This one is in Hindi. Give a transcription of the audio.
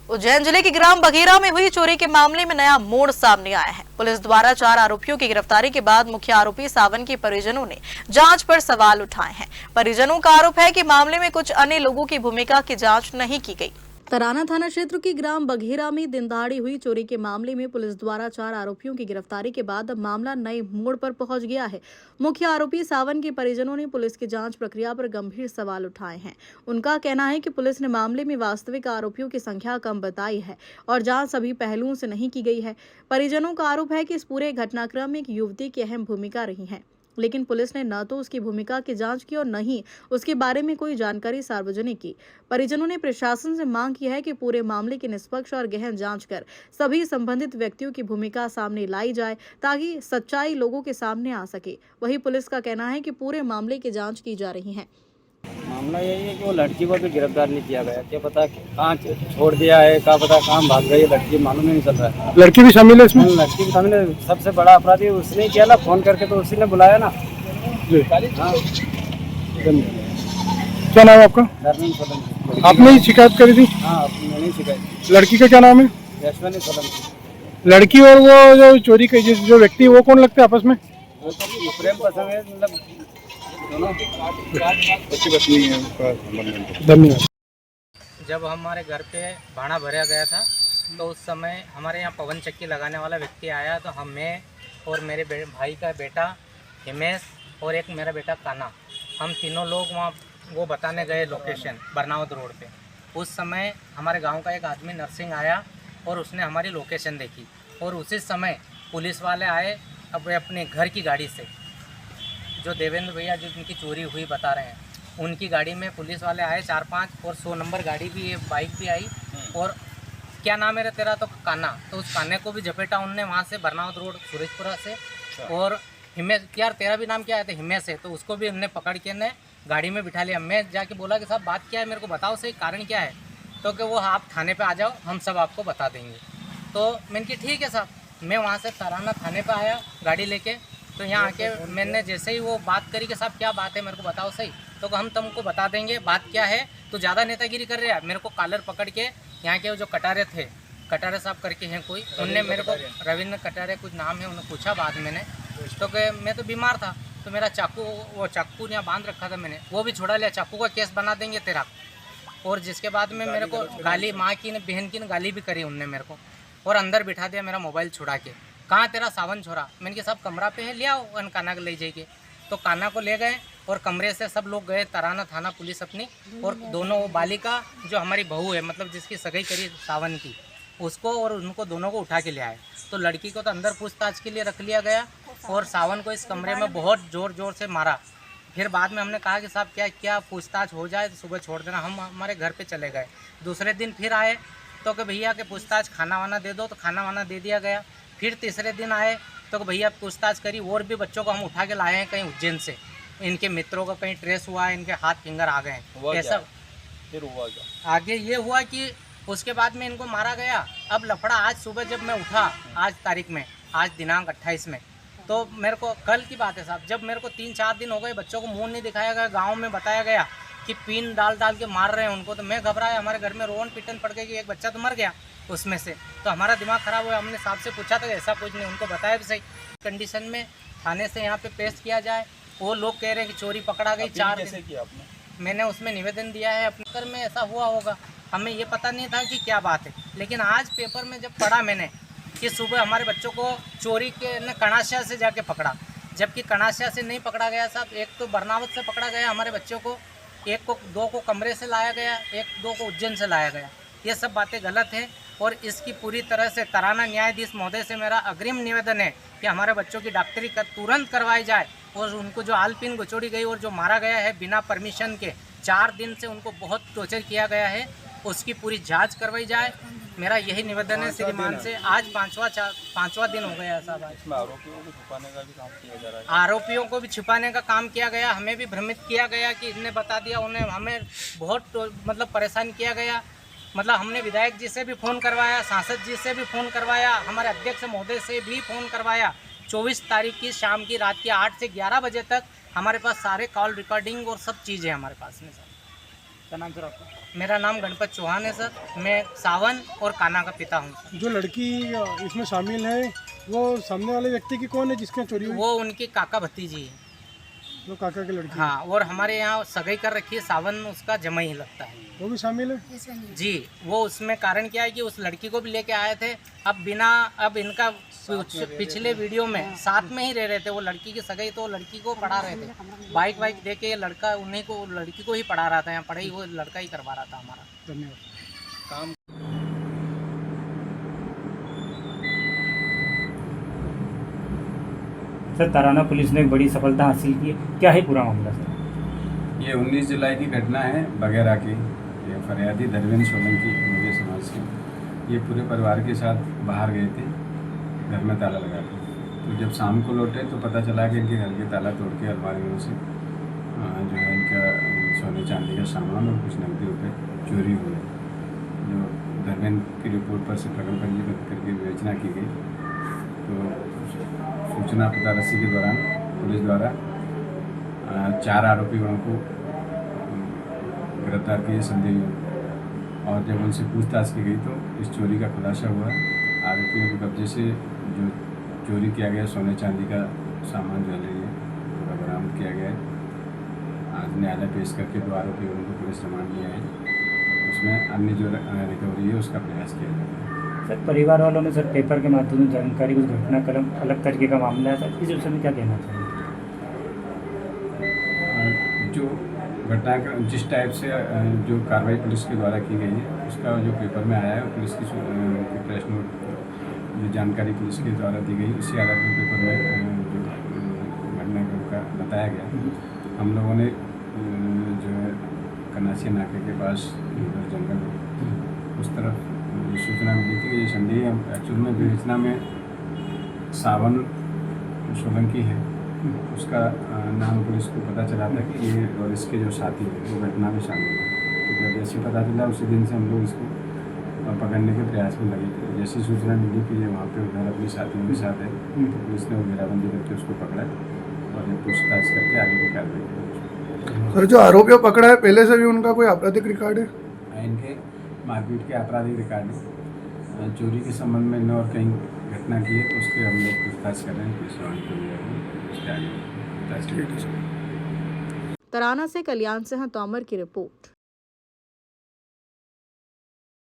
उज्जैन जिले के ग्राम बघेरा में हुई चोरी के मामले में नया मोड़ सामने आया है। पुलिस द्वारा 4 आरोपियों की गिरफ्तारी के बाद मुख्य आरोपी सावन के परिजनों ने जांच पर सवाल उठाए हैं। परिजनों का आरोप है कि मामले में कुछ अन्य लोगों की भूमिका की जांच नहीं की गई। तराना थाना क्षेत्र के ग्राम बघेरा में दिन दहाड़े हुई चोरी के मामले में पुलिस द्वारा 4 आरोपियों की गिरफ्तारी के बाद अब मामला नए मोड़ पर पहुंच गया है। मुख्य आरोपी सावन के परिजनों ने पुलिस की जांच प्रक्रिया पर गंभीर सवाल उठाए हैं। उनका कहना है कि पुलिस ने मामले में वास्तविक आरोपियों की संख्या कम बताई है और जांच सभी पहलुओं से नहीं की गई है। परिजनों का आरोप है कि इस पूरे घटनाक्रम में एक युवती की अहम भूमिका रही है, लेकिन पुलिस ने न तो उसकी भूमिका की जांच की और न ही उसके बारे में कोई जानकारी सार्वजनिक की। परिजनों ने प्रशासन से मांग की है कि पूरे मामले की निष्पक्ष और गहन जांच कर सभी संबंधित व्यक्तियों की भूमिका सामने लाई जाए ताकि सच्चाई लोगों के सामने आ सके। वहीं पुलिस का कहना है कि पूरे मामले की जांच की जा रही है। मामला यही है कि वो लड़की को भी गिरफ्तार नहीं किया गया। क्या पता कहाँ छोड़ दिया है, क्या पता कहाँ भाग गई है लड़की, मालूम ही नहीं चल रहा है। लड़की भी शामिल है इसमें? लड़की भी शामिल है। सबसे बड़ा अपराधी उसने ही किया ना, फोन करके तो उसी ने बुलाया ना। हाँ। क्या नाम है आपका? धर्मेंद्र सोलंकी। आपने ही शिकायत करी थी? हाँ, मैंने ही शिकायत। लड़की का क्या नाम है? यशवंत सोलंकी। लड़की और वो जो चोरी का जो व्यक्ति वो कौन लगते हैं आपस में? वो तो प्रेम पसंद है, मतलब दोनों पत्नी है। धन्यवाद। जब हमारे घर पे भाड़ा भरा गया था तो उस समय हमारे यहाँ पवन चक्की लगाने वाला व्यक्ति आया, तो मैं और मेरे भाई का बेटा हिमेश और एक मेरा बेटा काना, हम तीनों लोग वहाँ वो बताने गए लोकेशन बरनावत रोड पे। उस समय हमारे गांव का एक आदमी नरसिंह आया और उसने हमारी लोकेशन देखी और उसी समय पुलिस वाले आए अपने घर की गाड़ी से। जो देवेंद्र भैया जो जिनकी चोरी हुई बता रहे हैं, उनकी गाड़ी में पुलिस वाले आए 4-5 और 100 नंबर गाड़ी भी, ये बाइक भी आई। और क्या नाम है तेरा? तो काना। तो उस काने को भी झपेटा उनने वहाँ से बरनावत रोड सूरजपुरा से। और हिमेश, यार तेरा भी नाम क्या है? तो हिमेश है। तो उसको भी हमने पकड़ के ने गाड़ी में बिठा लिया। मैं जाके बोला कि साहब बात क्या है, मेरे को बताओ सही, कारण क्या है? तो कि वो आप थाने पे आ जाओ, हम सब आपको बता देंगे। तो मैंने कि ठीक है साहब। मैं वहाँ से तराना थाने पे आया गाड़ी लेके। तो यहाँ आके मैंने जैसे ही वो बात करी कि साहब क्या बात है, मेरे को बताओ सही, तो हम तुमको बता देंगे बात क्या है। तो ज़्यादा नेतागिरी कर रहे हैं। मेरे को कॉलर पकड़ के यहाँ के जो कटारे थे, कटारे साहब करके हैं कोई, उनने मेरे को रविंद्र कटारे कुछ नाम है, उन्होंने पूछा बाद मैंने, तो कि मैं तो बीमार था तो मेरा चाकू यहाँ बांध रखा था मैंने, वो भी छुड़ा लिया। चाकू का केस बना देंगे तेरा। और जिसके बाद में मेरे को गाली, माँ की ने बहन की ने गाली भी करी उनने मेरे को, और अंदर बिठा दिया मेरा मोबाइल छुड़ा के। कहाँ तेरा सावन छोरा? मैंने कहा सब कमरा पे है, ले आओ, अन काना को ले जाइए। तो काना को ले गए और कमरे से सब लोग गए, तराना थाना पुलिस अपनी, और दोनों वो बालिका जो हमारी बहू है, मतलब जिसकी सगाई करी सावन की, उसको और उनको दोनों को उठा के ले आए। तो लड़की को तो अंदर पूछताछ के लिए रख लिया गया और सावन को इस कमरे में बहुत ज़ोर ज़ोर से मारा। फिर बाद में हमने कहा कि साहब क्या क्या पूछताछ हो जाए तो सुबह छोड़ देना। हम हमारे घर पे चले गए। दूसरे दिन फिर आए तो कि भैया के पूछताछ खाना वाना दे दो, तो खाना वाना दे दिया गया। फिर तीसरे दिन आए तो भैया पूछताछ करी, और भी बच्चों को हम उठा के लाए हैं कहीं उज्जैन से। इनके मित्रों का कहीं ट्रेस हुआ है, इनके हाथ फिंगर आ गए हैं। ऐसा फिर हुआ क्या? आगे ये हुआ कि उसके बाद में इनको मारा गया। अब लफड़ा आज सुबह जब मैं उठा, आज तारीख में, आज दिनांक 28 में, तो मेरे को कल की बात है साहब, जब मेरे को 3-4 दिन हो गए बच्चों को मुंह नहीं दिखाया गया, गांव में बताया गया कि पीन डाल डाल के मार रहे हैं उनको, तो मैं घबराया। हमारे घर में रोन पिटन पड़ गई कि एक बच्चा तो मर गया उसमें से, तो हमारा दिमाग ख़राब हुआ। हमने साहब से पूछा था, ऐसा कुछ नहीं, उनको बताया भी सही कंडीशन में थाने से यहाँ पे पेश किया जाए। वो लोग कह रहे हैं कि चोरी पकड़ा गई 4 दिन। किया आपने? मैंने उसमें निवेदन दिया है अपने घर में ऐसा हुआ होगा, हमें ये पता नहीं था कि क्या बात है। लेकिन आज पेपर में जब पढ़ा मैंने कि सुबह हमारे बच्चों को चोरी के ने कणाशिया से जाके पकड़ा, जबकि कणाशिया से नहीं पकड़ा गया साहब, एक तो बरनावत से पकड़ा गया हमारे बच्चों को, दो को कमरे से लाया गया, 2 को उज्जैन से लाया गया। ये सब बातें गलत हैं और इसकी पूरी तरह से तराना न्यायाधीश महोदय से मेरा अग्रिम निवेदन है कि हमारे बच्चों की डॉक्टरी तुरंत करवाई जाए और उनको जो आलपिन गुचोड़ी गई और जो मारा गया है बिना परमिशन के, 4 दिन से उनको बहुत टॉर्चर किया गया है, उसकी पूरी जांच करवाई जाए। मेरा यही निवेदन है श्रीमान से। आज 5वां दिन हो गया साहब। आरोपियों को छुपाने का भी काम किया जा रहा है। आरोपियों को भी छिपाने का काम किया गया, हमें भी भ्रमित किया गया कि इनने बता दिया, उन्हें हमें बहुत मतलब परेशान किया गया। मतलब हमने विधायक जी से भी फ़ोन करवाया, सांसद जी से भी फ़ोन करवाया, हमारे अध्यक्ष महोदय से भी फ़ोन करवाया। 24 तारीख की शाम की रात के 8 से 11 बजे तक हमारे पास सारे कॉल रिकॉर्डिंग और सब चीज़ें हमारे पास में सर। क्या नाम सर आपका? मेरा नाम गणपत चौहान है सर। मैं सावन और कान्हा का पिता हूँ। जो लड़की इसमें शामिल है वो सामने वाले व्यक्ति की कौन है जिसके यहाँ चोरी हुई? वो उनकी काका भतीजी है। जो काका की लड़की है। हाँ, और हमारे यहाँ सगाई कर रखी है, सावन उसका जमाई लगता है वो भी शामिल है? जी। वो उसमें कारण क्या है कि उस लड़की को भी लेके आए थे। अब इनका पिछले वीडियो में साथ में ही रह रहे थे। वो लड़की की सगाई तो लड़की को पढ़ा रहे थे, बाइक दे के लड़का उन्हीं को, लड़की को ही पढ़ा रहा था। यहाँ पढ़ाई वो लड़का ही करवा रहा था हमारा धन्यवाद। काम। सर, तराना पुलिस ने एक बड़ी सफलता हासिल की है, क्या है पूरा मामला सर? ये 19 जुलाई की घटना है बगैरा की। ये फरियादी धर्मेंद्र सोलंकी मुझे समाज से, ये पूरे परिवार के साथ बाहर गए थे घर में ताला लगा के। तो जब शाम को लौटे तो पता चला कि इनके घर के ताला तोड़ के अलमारियों से जो है इनका सोने चांदी का सामान और कुछ नकदी रुपये चोरी हुए, जो धर्मेंद्र की रिपोर्ट पर से प्रकरण पंजीबद्ध करके विवेचना की गई। तो सूचना पता रसी के दौरान पुलिस द्वारा 4 आरोपियों को गिरफ्तार किए संदेह, और जब उनसे पूछताछ की गई तो इस चोरी का खुलासा हुआ। आरोपियों के कब्जे से जो चोरी किया गया सोने चांदी का सामान ज्वेलरी है पूरा बरामद किया गया है। आज न्यायालय पेश करके 2 आरोपियों को पुलिस रिमांड लिया है। उसमें अन्य जो रिकवरी है उसका प्रयास किया जाएगा। सर, परिवार वालों ने सर पेपर के माध्यम से जानकारी, कुछ घटनाक्रम अलग तरीके का मामला है सर, इस विषय में क्या कहना चाहेंगे? जो घटना जिस टाइप से जो कार्रवाई पुलिस के द्वारा की गई है उसका जो पेपर में आया है, पुलिस की प्रेस नोट जो जानकारी पुलिस के द्वारा दी गई उसी आधार पर पेपर में जो घटनाक्रम का बताया गया। हम लोगों ने जो है कनासी नाके के पास जंगल उस तरफ सूचना मिली थी कि ये संदेह एक्चुअल में विवेचना में सावन सोलंकी है, उसका नाम पुलिस को पता चला था कि ये और इसके जो साथी हैं वो घटना में शामिल है। तो जब जैसे पता चला उसी दिन से हम लोग इसको पकड़ने के प्रयास में लगे थे। जैसी सूचना मिली कि ये वहाँ पे उधर अपने साथियों के साथ है तो पुलिस ने वो घेराबंदी करके उसको पकड़ा और ये पूछताछ करके आगे की कार्रवाई की। सर, जो आरोपियों पकड़ा है पहले से भी उनका कोई आपराधिक रिकॉर्ड है? इनके मारपीट के आपराधिक रिकॉर्ड है। चोरी के संबंध में इन्होंने और कहीं घटना की है तो उसके हम लोग पूछताछ कर रहे हैं। पुलिस रिमांड को लिया है, उसके आगे पूछताछ की। तराना से कल्याण सिंह तोमर की रिपोर्ट।